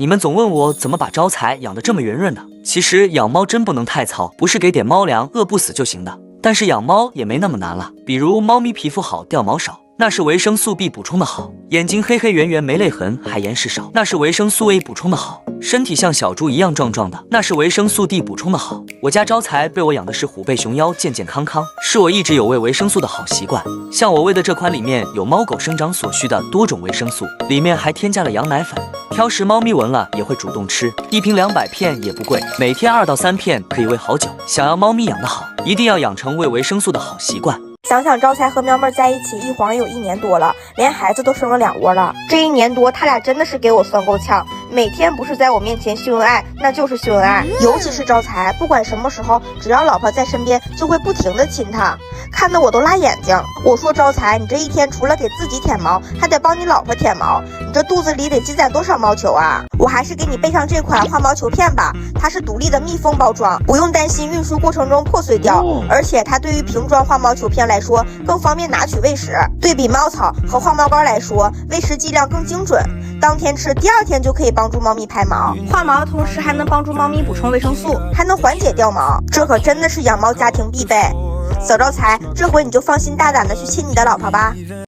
们总问我怎么把招财养得这么圆润的，其实养猫真不能太糙，不是给点猫粮饿不死就行的。但是养猫也没那么难了，比如猫咪皮肤好，掉毛少，那是维生素 B 补充的好；眼睛黑黑圆圆没泪痕，还眼屎少，那是维生素 A 补充的好；身体像小猪一样壮壮的，那是维生素 D 补充的好。我家招财被我养的是虎背熊腰，健健康康，是我一直有喂维生素的好习惯。像我喂的这款里面有猫狗生长所需的多种维生素，里面还添加了羊奶粉。挑食猫咪闻了也会主动吃，一瓶200片也不贵，每天2到3片可以喂好久。想要猫咪养得好，一定要养成喂维生素的好习惯。想想招财和喵妹在一起一晃有1年多了，连孩子都生了2窝了。这1年多，他俩真的是给我算够呛，每天不是在我面前秀恩爱，那就是秀恩爱。尤其是招财，不管什么时候，只要老婆在身边，就会不停的亲他，看得我都辣眼睛。我说招财，你这一天除了给自己舔毛，还得帮你老婆舔毛，你这肚子里得积攒多少毛球啊？我还是给你备上这款化毛球片吧，它是独立的密封包装，不用担心运输过程中破碎掉，而且它对于瓶装化毛球片来说更方便拿取喂食。对比猫草和化毛膏来说，喂食剂量更精准，当天吃第2天就可以帮助猫咪排毛，化毛的同时还能帮助猫咪补充维生素，还能缓解掉毛，这可真的是养猫家庭必备。小招财，这回你就放心大胆的去亲你的老婆吧。